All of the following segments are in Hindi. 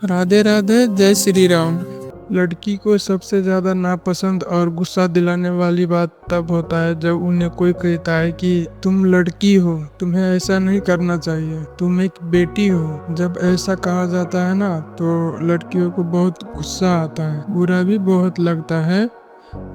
राधे राधे, जय श्री राम। लड़की को सबसे ज्यादा नापसंद और गुस्सा दिलाने वाली बात तब होता है जब उन्हें कोई कहता है कि तुम लड़की हो, तुम्हें ऐसा नहीं करना चाहिए, तुम एक बेटी हो। जब ऐसा कहा जाता है ना तो लड़कियों को बहुत गुस्सा आता है, बुरा भी बहुत लगता है।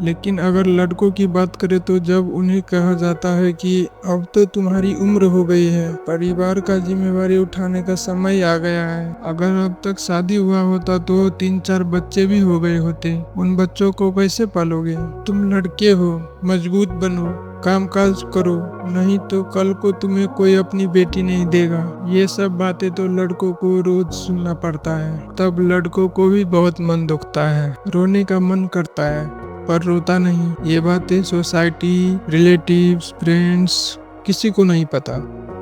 लेकिन अगर लड़कों की बात करें तो जब उन्हें कहा जाता है कि अब तो तुम्हारी उम्र हो गई है, परिवार का जिम्मेवारी उठाने का समय आ गया है, अगर अब तक शादी हुआ होता तो 3-4 बच्चे भी हो गए होते, उन बच्चों को कैसे पालोगे? तुम लड़के हो, मजबूत बनो, काम काज करो, नहीं तो कल को तुम्हें कोई अपनी बेटी नहीं देगा। ये सब बातें तो लड़कों को रोज सुनना पड़ता है, तब लड़कों को भी बहुत मन दुखता है, रोने का मन करता है पर रोता नहीं। ये बातें सोसाइटी, रिलेटिव्स, फ्रेंड्स किसी को नहीं पता।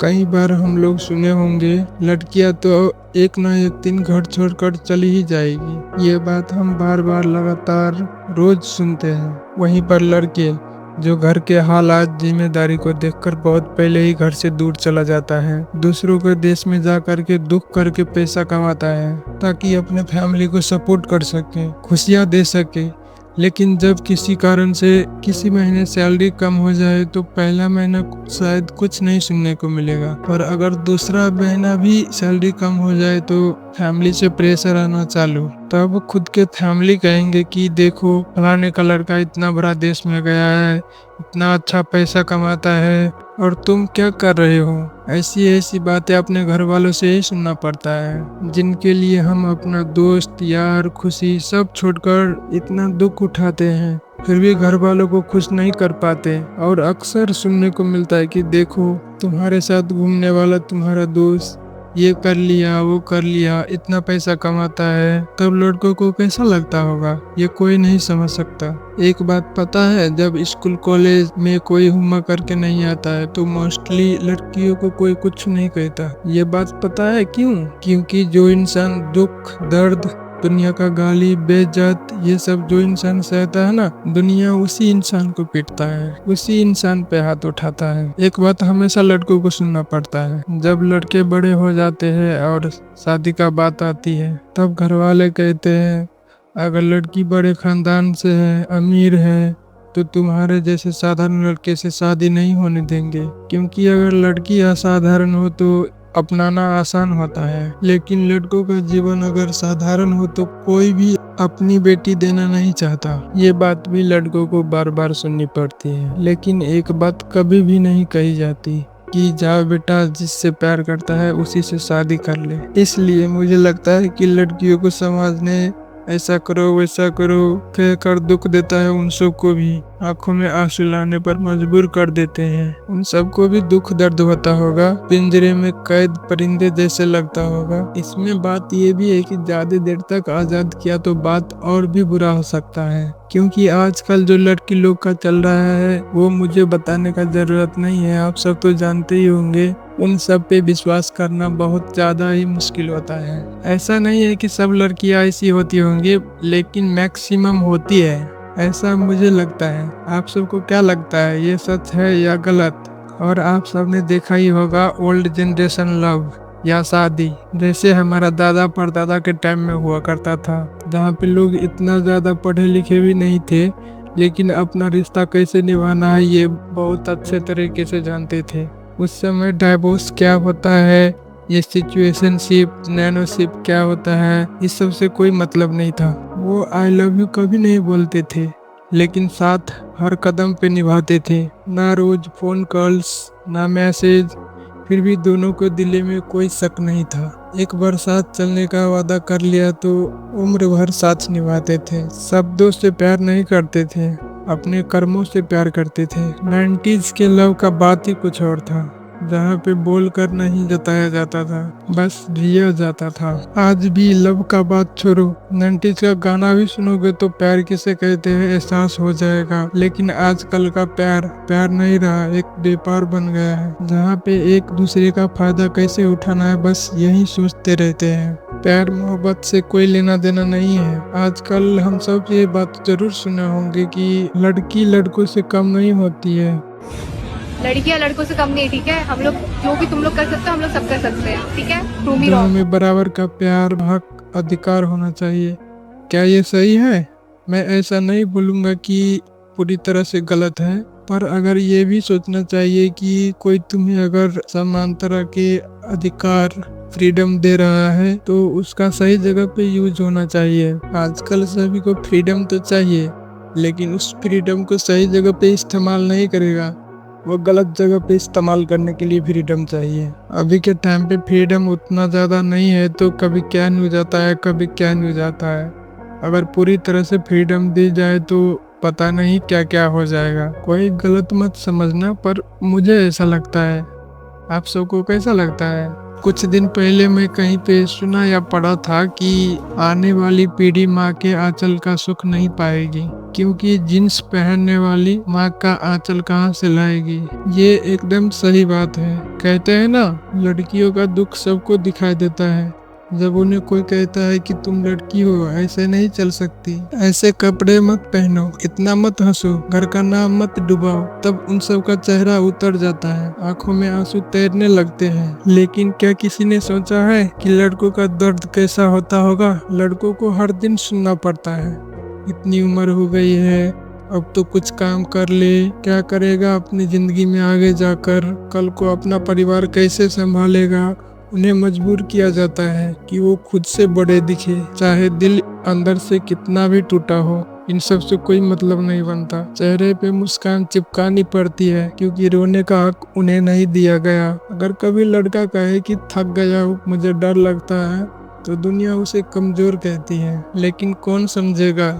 कई बार हम लोग सुने होंगे लड़कियां तो एक ना एक दिन घर छोड़कर चली ही जाएगी। ये बात हम बार बार लगातार रोज सुनते हैं। वहीं पर लड़के जो घर के हालात, जिम्मेदारी को देखकर बहुत पहले ही घर से दूर चला जाता है, दूसरों के देश में जा करके दुख करके पैसा कमाता है ताकि अपने फैमिली को सपोर्ट कर सके, खुशियां दे सके। लेकिन जब किसी कारण से किसी महीने सैलरी कम हो जाए तो पहला महीना शायद कुछ नहीं सुनने को मिलेगा, पर अगर दूसरा महीना भी सैलरी कम हो जाए तो फैमिली से प्रेशर आना चालू। तब खुद के फैमिली कहेंगे कि देखो फलाने का लड़का इतना बड़ा देश में गया है, इतना अच्छा पैसा कमाता है और तुम क्या कर रहे हो। ऐसी ऐसी बातें अपने घर वालों से ही सुनना पड़ता है, जिनके लिए हम अपना दोस्त, यार, खुशी सब छोड़कर इतना दुख उठाते हैं, फिर भी घर वालों को खुश नहीं कर पाते। और अक्सर सुनने को मिलता है कि देखो तुम्हारे साथ घूमने वाला तुम्हारा दोस्त ये कर लिया, वो कर लिया, इतना पैसा कमाता है। तब लड़कों को कैसा लगता होगा ये कोई नहीं समझ सकता। एक बात पता है, जब स्कूल कॉलेज में कोई होमवर्क करके नहीं आता है तो मोस्टली लड़कियों को कोई कुछ नहीं कहता। ये बात पता है क्यों? क्योंकि जो इंसान दुख, दर्द, दुनिया का गाली, बेइज्जत ये सब जो इंसान सहता है ना, दुनिया उसी इंसान को पीटता है, उसी इंसान पे हाथ उठाता है। एक बात हमेशा लड़कों को सुनना पड़ता है। जब लड़के बड़े हो जाते हैं और शादी का बात आती है तब घर वाले कहते हैं अगर लड़की बड़े खानदान से है, अमीर है, तो तुम्हारे जैसे साधारण लड़के से शादी नहीं होने देंगे। क्योंकि अगर लड़की असाधारण हो तो अपनाना आसान होता है, लेकिन लड़कों का जीवन अगर साधारण हो तो कोई भी अपनी बेटी देना नहीं चाहता। ये बात भी लड़कों को बार बार सुननी पड़ती है, लेकिन एक बात कभी भी नहीं कही जाती कि जाओ बेटा, जिससे प्यार करता है उसी से शादी कर ले। इसलिए मुझे लगता है कि लड़कियों को समाज ने ऐसा करो वैसा करो कहकर दुख देता है, उन सबको भी आंखों में आंसू लाने पर मजबूर कर देते हैं। उन सबको भी दुख दर्द होता होगा, पिंजरे में कैद परिंदे जैसे लगता होगा। इसमें बात ये भी है कि ज्यादा देर तक आजाद किया तो बात और भी बुरा हो सकता है, क्योंकि आजकल जो लड़की लोग का चल रहा है वो मुझे बताने का जरूरत नहीं है, आप सब तो जानते ही होंगे। उन सब पे विश्वास करना बहुत ज्यादा ही मुश्किल होता है। ऐसा नहीं है कि सब लड़कियां ऐसी होती होंगी, लेकिन मैक्सिमम होती है, ऐसा मुझे लगता है। आप सबको क्या लगता है, ये सच है या गलत? और आप सबने देखा ही होगा ओल्ड जनरेशन लव या शादी, जैसे हमारा दादा परदादा के टाइम में हुआ करता था, जहाँ पे लोग इतना ज्यादा पढ़े लिखे भी नहीं थे, लेकिन अपना रिश्ता कैसे निभाना है ये बहुत अच्छे तरीके से जानते थे। उस समय डाइवोर्स क्या होता है, ये सिचुएशनशिप, नैनोशिप क्या होता है, इस सब से कोई मतलब नहीं था। वो आई लव यू कभी नहीं बोलते थे, लेकिन साथ हर कदम पे निभाते थे। ना रोज फोन कॉल्स, ना मैसेज, फिर भी दोनों को दिल में कोई शक नहीं था। एक बार साथ चलने का वादा कर लिया तो उम्र भर साथ निभाते थे। शब्दों से प्यार नहीं करते थे, अपने कर्मों से प्यार करते थे। 90s के लव का बात ही कुछ और था, जहाँ पे बोल कर नहीं जताया जाता था, बस जिया जाता था। आज भी लव का बात छोड़ो, 90s का गाना भी सुनोगे तो प्यार किसे कहते हैं एहसास हो जाएगा। लेकिन आजकल का प्यार प्यार नहीं रहा, एक व्यापार बन गया है, जहाँ पे एक दूसरे का फायदा कैसे उठाना है बस यही सोचते रहते हैं। प्यार मोहब्बत से कोई लेना देना नहीं है। आजकल हम सब ये बात जरूर सुने होंगे कि लड़की लड़कों से कम नहीं होती है। लड़कियां लड़कों से कम नहीं, ठीक है? हम लोग जो भी तुम लोग कर सकते हो हम लोग सब कर सकते हैं, ठीक है? प्रूव मी दोनों रॉन्ग। में बराबर का प्यार, हक, अधिकार होना चाहिए। क्या ये सही है? मैं ऐसा नहीं बोलूँगा कि पूरी तरह से गलत है, पर अगर ये भी सोचना चाहिए कि कोई तुम्हें अगर समान तरह के अधिकार फ्रीडम दे रहा है तो उसका सही जगह पे यूज होना चाहिए। आजकल सभी को फ्रीडम तो चाहिए, लेकिन उस फ्रीडम को सही जगह पे इस्तेमाल नहीं करेगा, वो गलत जगह पे इस्तेमाल करने के लिए फ्रीडम चाहिए। अभी के टाइम पे फ्रीडम उतना ज़्यादा नहीं है तो कभी क्या नहीं हो जाता है, कभी क्या नहीं हो जाता है। अगर पूरी तरह से फ्रीडम दी जाए तो पता नहीं क्या क्या हो जाएगा। कोई गलत मत समझना, पर मुझे ऐसा लगता है। आप सबको कैसा लगता है? कुछ दिन पहले मैं कहीं पे सुना या पढ़ा था कि आने वाली पीढ़ी माँ के आंचल का सुख नहीं पाएगी, क्योंकि जींस पहनने वाली माँ का आंचल कहाँ से लाएगी। ये एकदम सही बात है। कहते हैं ना, लड़कियों का दुख सबको दिखाई देता है। जब उन्हें कोई कहता है कि तुम लड़की हो, ऐसे नहीं चल सकती, ऐसे कपड़े मत पहनो, इतना मत हंसो, घर का नाम मत डुबाओ, तब उन सब का चेहरा उतर जाता है, आंखों में आंसू तैरने लगते हैं। लेकिन क्या किसी ने सोचा है कि लड़कों का दर्द कैसा होता होगा? लड़कों को हर दिन सुनना पड़ता है, इतनी उम्र हो गई है, अब तो कुछ काम कर ले, क्या करेगा अपनी जिंदगी में आगे जाकर, कल को अपना परिवार कैसे संभालेगा। उन्हें मजबूर किया जाता है कि वो खुद से बड़े दिखे, चाहे दिल अंदर से कितना भी टूटा हो। इन सब से कोई मतलब नहीं बनता। चेहरे पे मुस्कान चिपकानी पड़ती है, क्योंकि रोने का हक उन्हें नहीं दिया गया। अगर कभी लड़का कहे कि थक गया हूँ, मुझे डर लगता है, तो दुनिया उसे कमजोर कहती है। लेकिन कौन समझेगा?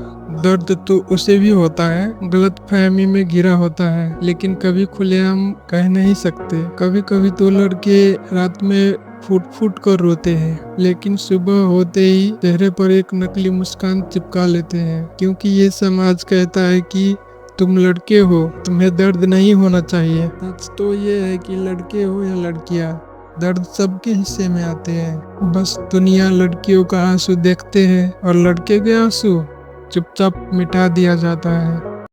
दर्द तो उसे भी होता है, गलत फहमी में घिरा होता है, लेकिन कभी खुलेआम कह नहीं सकते। कभी कभी तो लड़के रात में फूट फूट कर रोते हैं, लेकिन सुबह होते ही चेहरे पर एक नकली मुस्कान चिपका लेते हैं, क्योंकि ये समाज कहता है कि तुम लड़के हो, तुम्हें दर्द नहीं होना चाहिए। सच तो ये है कि लड़के हो या लड़कियां, दर्द सबके हिस्से में आते हैं। बस दुनिया लड़कियों का आंसू देखते हैं और लड़के के आंसू चुपचाप मिटा दिया जाता है।